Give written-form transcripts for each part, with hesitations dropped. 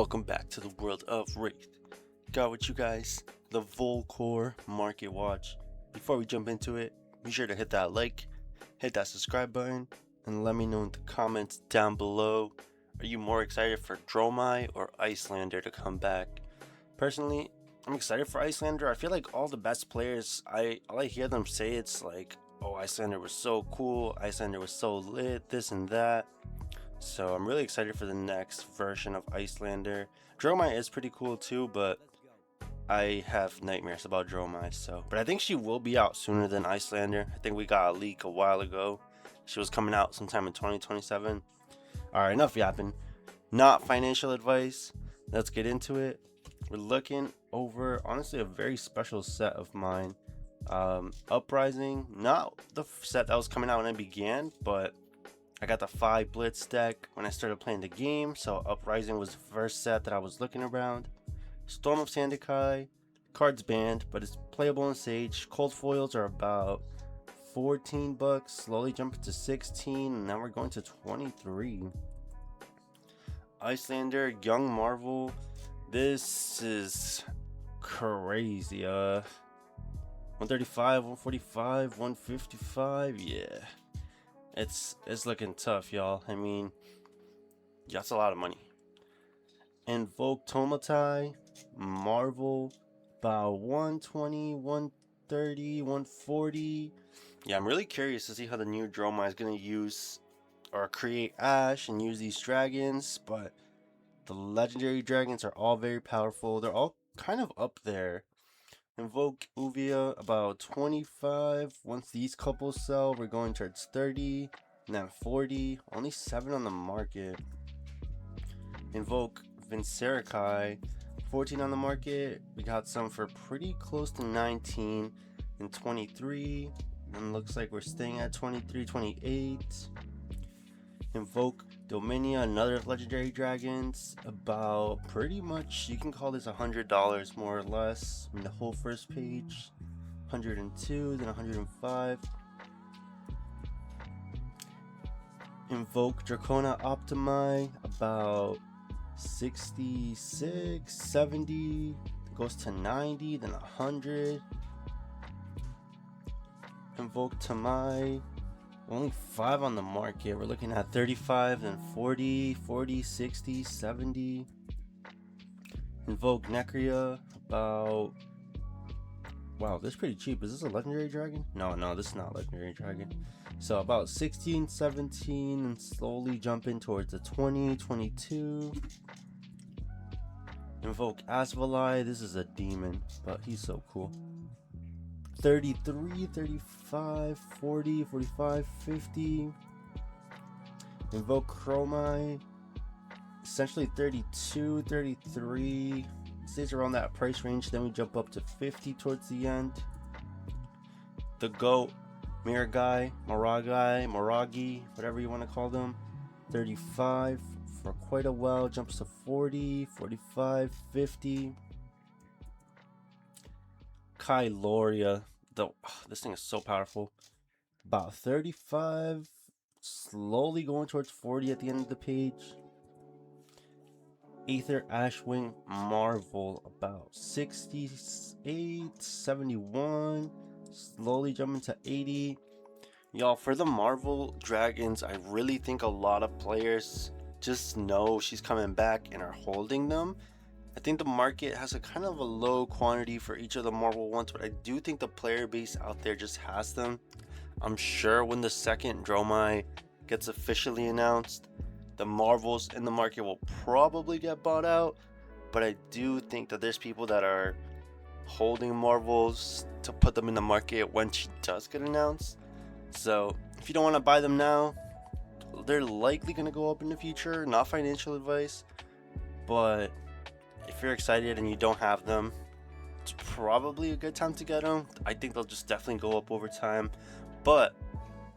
Welcome back to the world of Wraith. Got with you guys, the Volcore Market Watch. Before we jump into it, be sure to hit that like, hit that subscribe button, and let me know in the comments down below. Are you more excited for Dromai or Iyslander to come back? Personally, I'm excited for Iyslander. I feel like all the best players, all I hear them say it's like, oh, Iyslander was so cool, Iyslander was so lit, this and that. So I'm really excited for the next version of Iyslander. Dromai is pretty cool too, but I have nightmares about Dromai. But I think she will be out sooner than Iyslander. I think we got a leak a while ago. She was coming out sometime in 2027. Alright, enough yapping. Not financial advice. Let's get into it. We're looking over, honestly, a very special set of mine. Uprising, not the set that was coming out when I began, but I got the 5 Blitz deck when I started playing the game, so Uprising was the first set that I was looking around. Storm of Sandakai, cards banned, but it's playable in Sage. Cold foils are about 14 bucks, slowly jumping to 16, and now we're going to 23. Iyslander, Young Marvel, this is crazy. 135, 145, 155, yeah. It's looking tough, y'all. I mean, that's a lot of money. Invoke Tomatai, Marvel, about 120, 130, 140. Yeah, I'm really curious to see how the new Dromai is going to use or create Ash and use these dragons, but the legendary dragons are all very powerful. They're all kind of up there. Invoke Uvia, about 25. Once these couples sell, we're going towards 30, and then 40. Only 7 on the market. Invoke Vincerakai, 14 on the market. We got some for pretty close to 19 and 23. And looks like we're staying at 23, 28. Invoke Dominia, another legendary dragons, about pretty much, you can call this $100 more or less. I mean, the whole first page, 102, then 105. Invoke Dracona Optimi, about 66, 70, goes to 90, then 100. Invoke Tamai, only 5 on the market. We're looking at 35, then 40, 40, 60, 70. Invoke Necria, about... Wow, this is pretty cheap. Is this a legendary dragon? No, this is not a legendary dragon. So about 16, 17, and slowly jumping towards the 20, 22. Invoke Asvalai. This is a demon, but he's so cool. 33, 35, 40, 45, 50. Invoke Chromai, essentially 32, 33. Stays around that price range, then we jump up to 50 towards the end. The GOAT, Miragai, Moragi, whatever you want to call them, 35 for quite a while, jumps to 40, 45, 50. Kyloria, this thing is so powerful. About 35, slowly going towards 40 at the end of the page. Aether Ashwing Marvel, about 68, 71, slowly jumping to 80. Y'all, for the Marvel dragons, I really think a lot of players just know she's coming back and are holding them. I think the market has a kind of a low quantity for each of the Marvel ones, but I do think the player base out there just has them. I'm sure when the second Dromai gets officially announced, the Marvels in the market will probably get bought out, but I do think that there's people that are holding Marvels to put them in the market when she does get announced. So if you don't want to buy them now, they're likely going to go up in the future. Not financial advice, but if you're excited and you don't have them, it's probably a good time to get them. I think they'll just definitely go up over time, but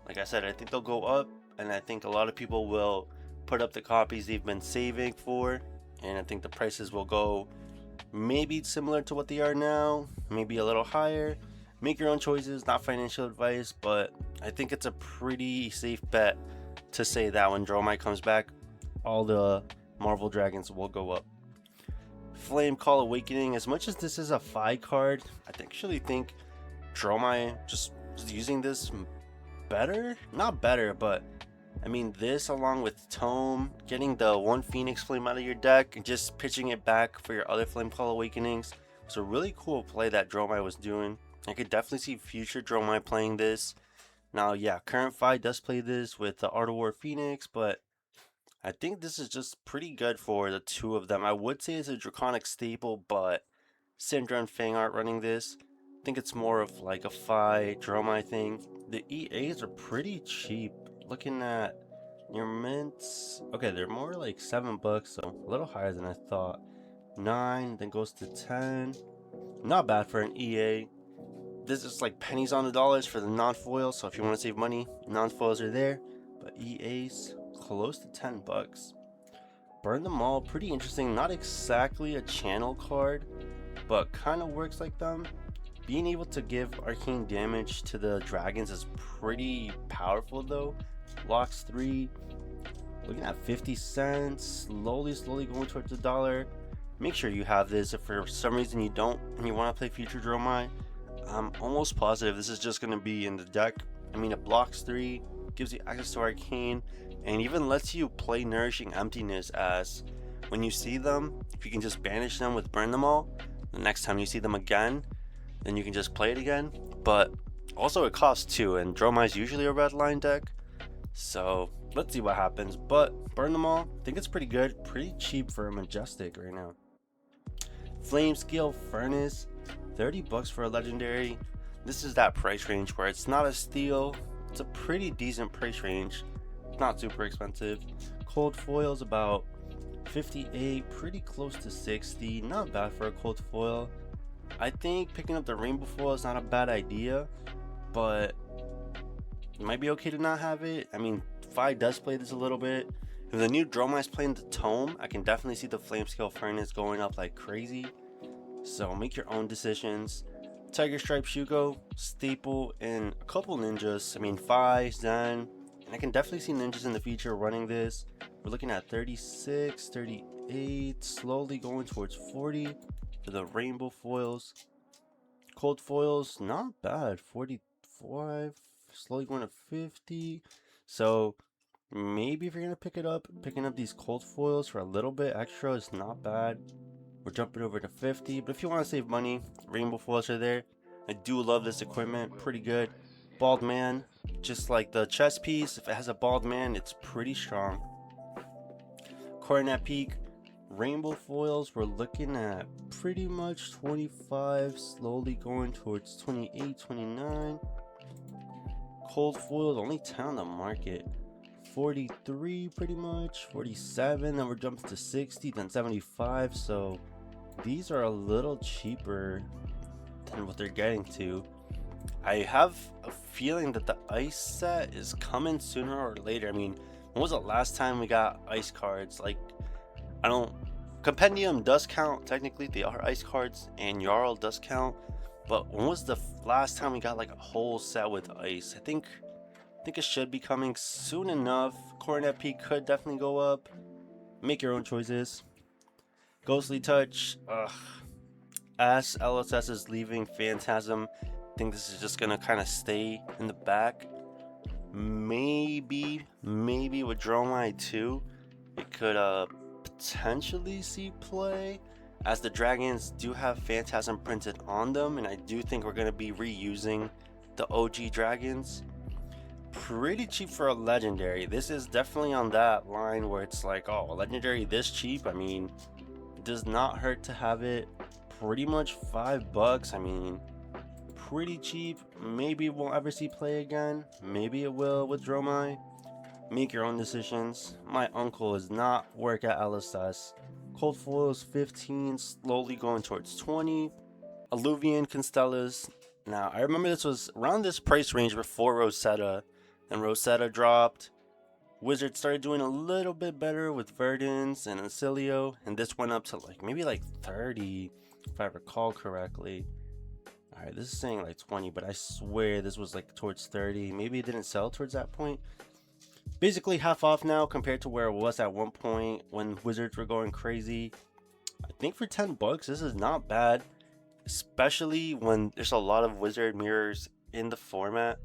like I said, I think they'll go up, and I think a lot of people will put up the copies they've been saving for, and I think the prices will go maybe similar to what they are now, maybe a little higher. Make your own choices, not financial advice, but I think it's a pretty safe bet to say that when Dromai comes back, all the Marvel dragons will go up. Flame Call Awakening. As much as this is a Fi card, I actually think Dromai just using this better? Not better, but I mean this along with Tome, getting the one Phoenix Flame out of your deck and just pitching it back for your other Flame Call Awakenings. It's a really cool play that Dromai was doing. I could definitely see future Dromai playing this. Now, yeah, current Fi does play this with the Art of War Phoenix, but I think this is just pretty good for the two of them. I would say it's a Draconic staple, but Syndra and Fang aren't running this. I think it's more of like a Fi Dromai thing. The EAs are pretty cheap. Looking at your mints, okay, they're more like $7, so a little higher than I thought. 9, then goes to 10. Not bad for an EA. This is like pennies on the dollars for the non-foils, so if you want to save money, non-foils are there. But EAs, close to $10. Burn them all, pretty interesting. Not exactly a channel card, but kind of works like them. Being able to give arcane damage to the dragons is pretty powerful though. Locks 3, looking at 50 cents, slowly going towards the dollar. Make sure you have this. If for some reason you don't and you want to play future Dromai, I'm almost positive this is just going to be in the deck. I mean, it blocks 3, gives you access to arcane, and even lets you play Nourishing Emptiness, as when you see them, if you can just banish them with Burn Them All, the next time you see them again, then you can just play it again. But also it costs 2, and Dromai is usually a red line deck, so let's see what happens. But Burn Them All, I think it's pretty good, pretty cheap for a Majestic right now. Flame Scale Furnace, $30 for a legendary. This is that price range where it's not a steal, it's a pretty decent price range, not super expensive. Cold Foil's about 58, pretty close to 60, not bad for a cold foil. I think picking up the rainbow foil is not a bad idea, but it might be okay to not have it. I mean, Fi does play this a little bit. If the new Dromai is playing the Tome, I can definitely see the Flame Scale Furnace going up like crazy. So make your own decisions. Tiger Stripe Shugo, staple, and a couple ninjas. I mean, Fi, Zen, and I can definitely see ninjas in the future running this. We're looking at 36, 38, slowly going towards 40 for the rainbow foils. Cold foils, not bad, 45, slowly going to 50. So maybe if you're gonna pick it up, picking up these cold foils for a little bit extra is not bad. We're jumping over to 50, but if you want to save money, rainbow foils are there. I do love this equipment, pretty good. Bald man, just like the chest piece, if it has a bald man, it's pretty strong. Coronet Peak, rainbow foils, we're looking at pretty much 25, slowly going towards 28, 29. Cold foils, only 10 on the market. 43 pretty much, 47, then we're jumping to 60, then 75, so these are a little cheaper than what they're getting to. I have a feeling that the ice set is coming sooner or later. I mean, when was the last time we got ice cards? Like, I don't, Compendium does count, technically they are ice cards, and Jarl does count, but when was the last time we got like a whole set with ice? I think it should be coming soon enough. Coronet Peak could definitely go up. Make your own choices. Ghostly Touch, as LSS is leaving Phantasm, I think this is just gonna kind of stay in the back. Maybe with Dromai too, it could potentially see play, as the dragons do have Phantasm printed on them, and I do think we're gonna be reusing the OG dragons. Pretty cheap for a legendary. This is definitely on that line where it's like, oh, a legendary this cheap. I mean, it does not hurt to have it. Pretty much $5. I mean, pretty cheap. Maybe we'll ever see play again. Maybe it will with Dromai. Make your own decisions. My uncle does not work at LSS. Cold foils 15, slowly going towards 20. Alluvian Constellas. Now, I remember this was around this price range before Rosetta. Then Rosetta dropped. Wizards started doing a little bit better with Verdance and Ancilio, and this went up to like maybe like 30 if I recall correctly. Alright, this is saying like 20, but I swear this was like towards 30. Maybe it didn't sell towards that point. Basically half off now compared to where it was at one point when Wizards were going crazy. I think for 10 bucks, this is not bad, especially when there's a lot of wizard mirrors in the format.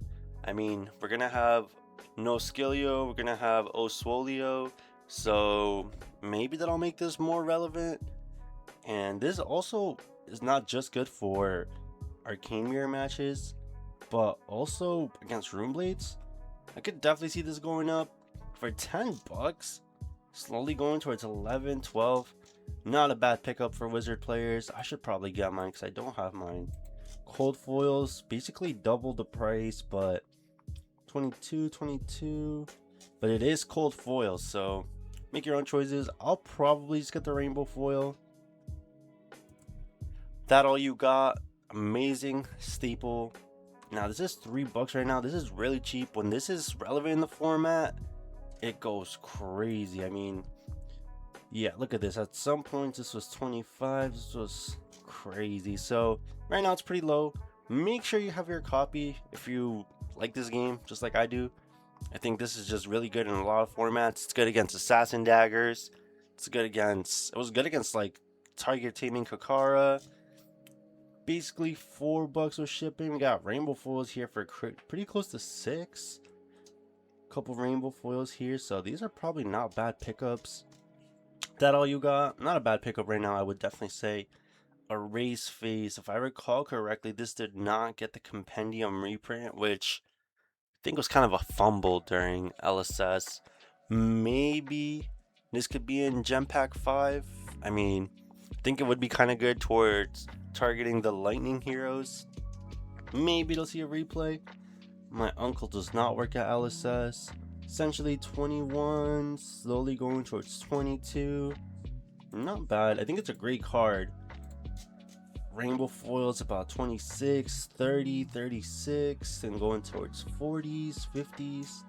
I mean, we're gonna have No Skillio, we're gonna have Oswolio, so maybe that'll make this more relevant. And this also is not just good for arcane mirror matches, but also against rune blades. I could definitely see this going up for 10 bucks, slowly going towards 11, 12. Not a bad pickup for wizard players. I should probably get mine because I don't have mine. Cold foils, basically double the price, but 22, but it is cold foils, so make your own choices. I'll probably just get the rainbow foil. That all you got? Amazing staple. Now this is $3 right now. This is really cheap. When this is relevant in the format, it goes crazy. I mean, yeah, look at this. At some points this was 25. This was crazy. So right now it's pretty low. Make sure you have your copy if you like this game just like I do. I think this is just really good in a lot of formats. It's good against assassin daggers. It was good against like target taming Kakara. Basically $4 with shipping. We got rainbow foils here for pretty close to 6. Couple rainbow foils here, so these are probably not bad pickups. That all you got? Not a bad pickup right now, I would definitely say. Erase Phase, if I recall correctly, this did not get the compendium reprint, which I think was kind of a fumble during LSS. Maybe this could be in Gem Pack 5. I mean, I think it would be kind of good towards targeting the lightning heroes. Maybe they'll see a replay. My uncle does not work at LSS. Essentially 21, slowly going towards 22. Not bad. I think it's a great card. Rainbow foils about 26, 30, 36, and going towards 40s, 50s.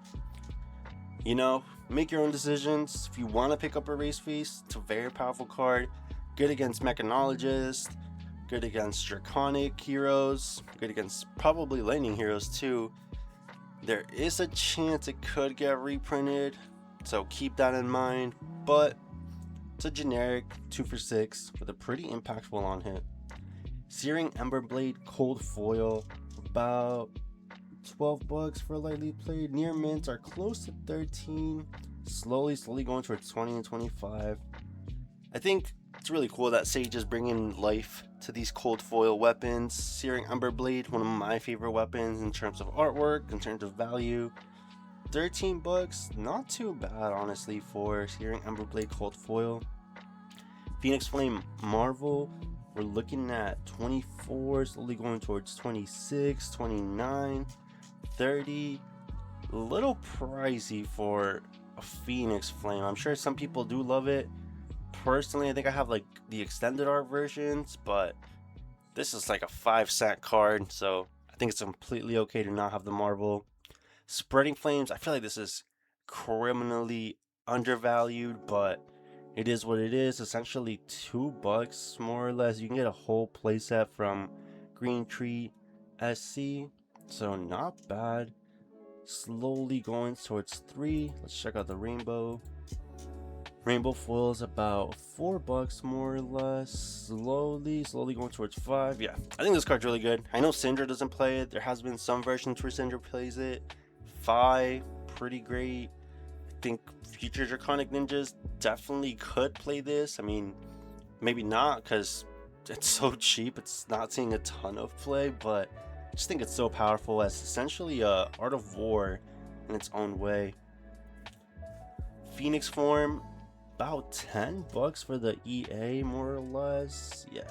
You know, make your own decisions. If you want to pick up Erase Face, it's a very powerful card. Good against Mechanologist, good against Draconic heroes, good against probably lightning heroes too. There is a chance it could get reprinted, so keep that in mind, but it's a generic 2 for 6 with a pretty impactful on hit. Searing Emberblade Cold Foil, about $12 for lightly played. Near mints are close to 13, slowly going towards 20 and 25. I think it's really cool that Sage is bringing life to these cold foil weapons. Searing Emberblade, one of my favorite weapons in terms of artwork, in terms of value. $13, not too bad honestly for Searing Emberblade Cold Foil. Phoenix Flame Marvel, we're looking at 24, slowly going towards 26, 29, 30. A little pricey for a Phoenix Flame. I'm sure some people do love it. Personally, I think I have like the extended art versions, but this is like a 5-cent card, so I think it's completely okay to not have the Marvel. Spreading Flames, I feel like this is criminally undervalued, but it is what it is. Essentially $2 more or less. You can get a whole playset from Green Tree SC, so not bad. Slowly going towards 3. Let's check out the rainbow. Rainbow foil is about $4 more or less. Slowly going towards 5. Yeah, I think this card's really good. I know Syndra doesn't play it. There has been some versions where Syndra plays it. Phi, pretty great. I think future Draconic Ninjas definitely could play this. I mean, maybe not because it's so cheap. It's not seeing a ton of play, but I just think it's so powerful as essentially a Art of War in its own way. Phoenix form, about $10 for the EA more or less. Yeah,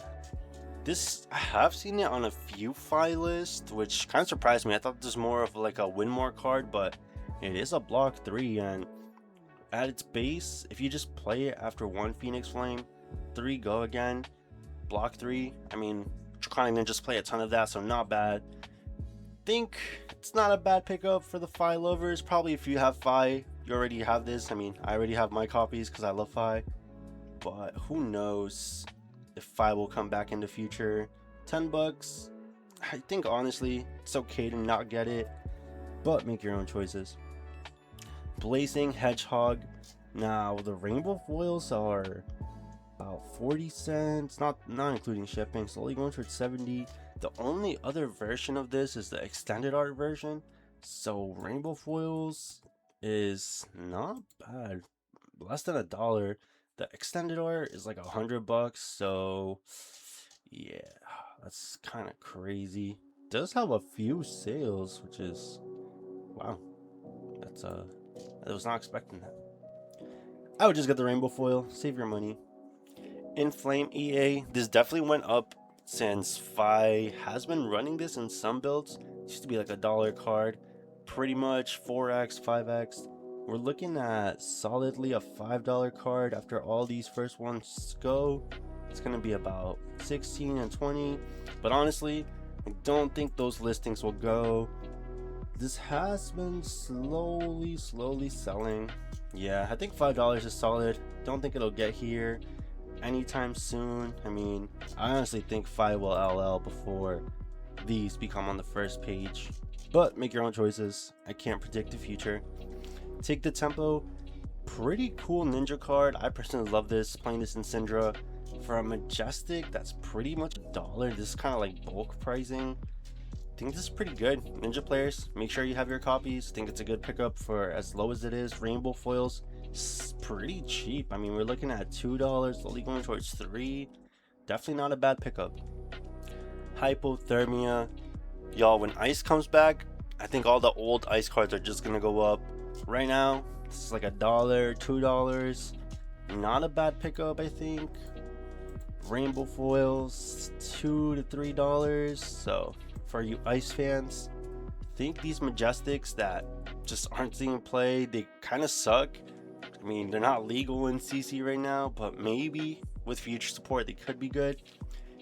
this I have seen it on a few Phi lists, which kind of surprised me. I thought this was more of like a win more card, but it is a block 3, and at its base, if you just play it after 1 Phoenix Flame, 3 go again, block 3. I mean, Draconic Ninjas play a ton of that, so not bad. Think it's not a bad pickup for the Phi lovers. Probably if you have Phi, you already have this. I mean, I already have my copies because I love Phi, but who knows if Phi will come back in the future. $10, I think honestly it's okay to not get it, but make your own choices. Blazing Hedgehog, now the rainbow foils are about 40 cents, not including shipping, slowly going towards 70. The only other version of this is the extended art version, so rainbow foils is not bad, less than $1. The extended art is like $100, so yeah, that's kind of crazy. Does have a few sales, which is wow. That's I was not expecting that. I would just get the rainbow foil, save your money. Inflame EA, this definitely went up since Fi has been running this in some builds. It used to be like $1 card, pretty much 4x, 5x. We're looking at solidly a $5 card after all these first ones go. It's gonna be about 16 and 20, but honestly, I don't think those listings will go. This has been slowly selling. Yeah, I think $5 is solid. Don't think it'll get here anytime soon. I mean, I honestly think Fi will LL before these become on the first page, but make your own choices. I can't predict the future. Take the Tempo, pretty cool ninja card. I personally love this, playing this in Syndra. For a Majestic, that's pretty much $1. This is kind of like bulk pricing. I think this is pretty good. Ninja players, make sure you have your copies. I think it's a good pickup for as low as it is. Rainbow foils, it's pretty cheap. I mean, we're looking at $2, slowly going towards $3. Definitely not a bad pickup. Hypothermia, y'all, when ice comes back, I think all the old ice cards are just gonna go up. Right now, this is like $1, $2. Not a bad pickup, I think. Rainbow foils, $2 to $3. So for you ice fans, I think these Majestics that just aren't seeing play, they kind of suck. I mean, they're not legal in CC right now, but maybe with future support they could be good.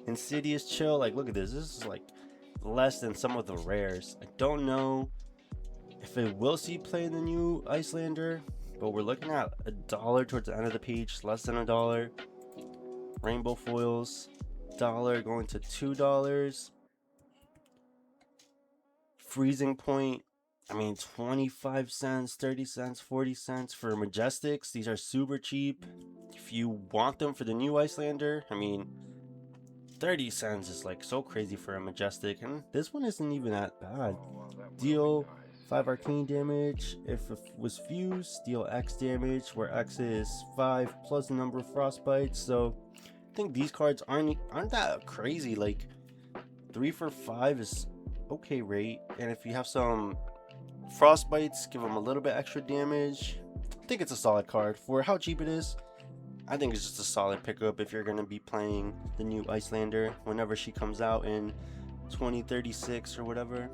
Insidious Chill, like look at this. This is like less than some of the rares. I don't know if it will see play in the new Icelander, but we're looking at $1 towards the end of the page, less than $1. Rainbow foils, $1 going to $2. Freezing Point, I mean 25 cents, 30 cents, 40 cents for Majestics. These are super cheap. If you want them for the new Icelander, I mean 30 cents is like so crazy for a Majestic, and this one isn't even that bad. Deal 5 arcane damage if it was fused, deal X damage, where X is 5 plus the number of frostbites. So I think these cards aren't that crazy. Like 3 for 5 is okay rate, and if you have some frostbites, give them a little bit extra damage. I think it's a solid card for how cheap it is. I think it's just a solid pickup if you're going to be playing the new Icelander whenever she comes out in 2036 or whatever.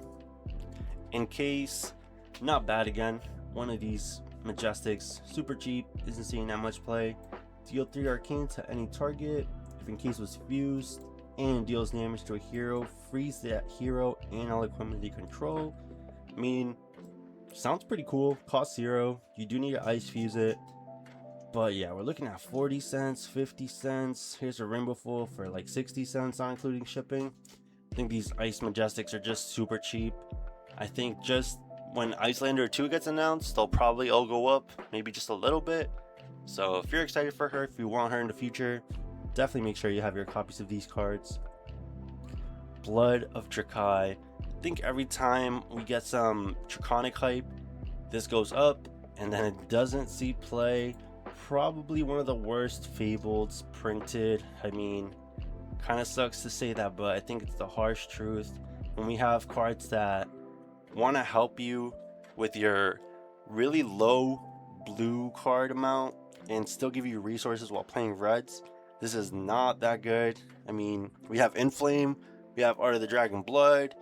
In case, not bad again. One of these Majestics, super cheap, isn't seeing that much play. Deal 3 arcane to any target if in case was fused, and deals damage to a hero. Freeze that hero and all equipment they control. I mean, sounds pretty cool. Cost 0. You do need to ice fuse it. But yeah, we're looking at 40 cents, 50 cents. Here's a rainbow foil for like 60 cents, not including shipping. I think these ice Majestics are just super cheap. I think just when Icelander 2 gets announced, they'll probably all go up, maybe just a little bit. So if you're excited for her, if you want her in the future, definitely make sure you have your copies of these cards. Blood of Drakai. I think every time we get some Draconic hype, this goes up and then it doesn't see play. Probably one of the worst Fableds printed. I mean, kind of sucks to say that, but I think it's the harsh truth. When we have cards that want to help you with your really low blue card amount and still give you resources while playing reds, this is not that good. I mean, we have Inflame, we have Art of the Dragon Blood,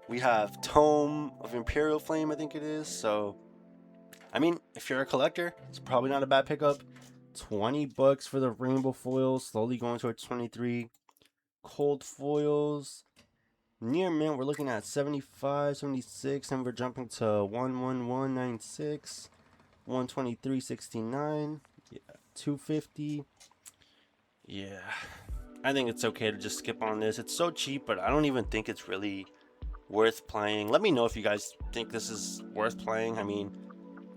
we have Tome of Imperial Flame, I think it is. So I mean, if you're a collector, it's probably not a bad pickup. $20 for the rainbow foils, slowly going towards 23. Cold foils, near mint, we're looking at 75, 76, and we're jumping to 111.96, 123.69, yeah, 250. Yeah, I think it's okay to just skip on this. It's so cheap, but I don't even think it's really worth playing. Let me know if you guys think this is worth playing. I mean,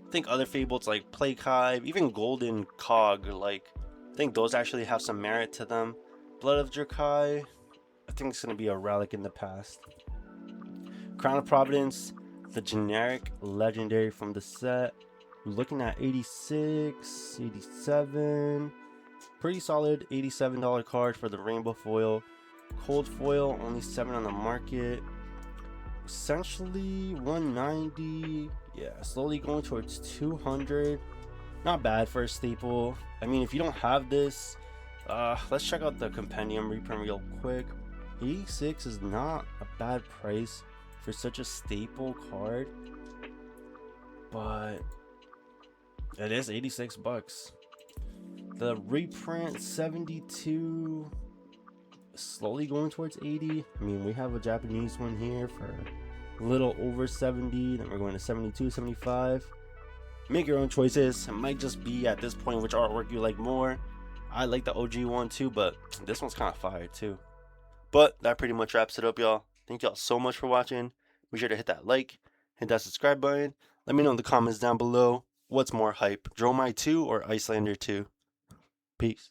I think other Fableds like Plague Hive, even Golden Cog, like I think those actually have some merit to them. Blood of Drakai, I think it's going to be a relic in the past. Crown of Providence, the generic legendary from the set. We're looking at 86, 87. Pretty solid $87 card for the rainbow foil. Cold foil, only 7 on the market. Essentially 190. Yeah, slowly going towards 200. Not bad for a staple. I mean, if you don't have this, let's check out the compendium reprint real quick. 86 is not a bad price for such a staple card, but it is 86 bucks. The reprint 72, slowly going towards 80. I mean, we have a Japanese one here for a little over 70. Then we're going to 72, 75. Make your own choices. It might just be at this point which artwork you like more. I like the OG one too, but this one's kind of fire too. But that pretty much wraps it up, y'all. Thank y'all so much for watching. Be sure to hit that like, hit that subscribe button. Let me know in the comments down below what's more hype, Dromai 2 or Icelander 2. Peace.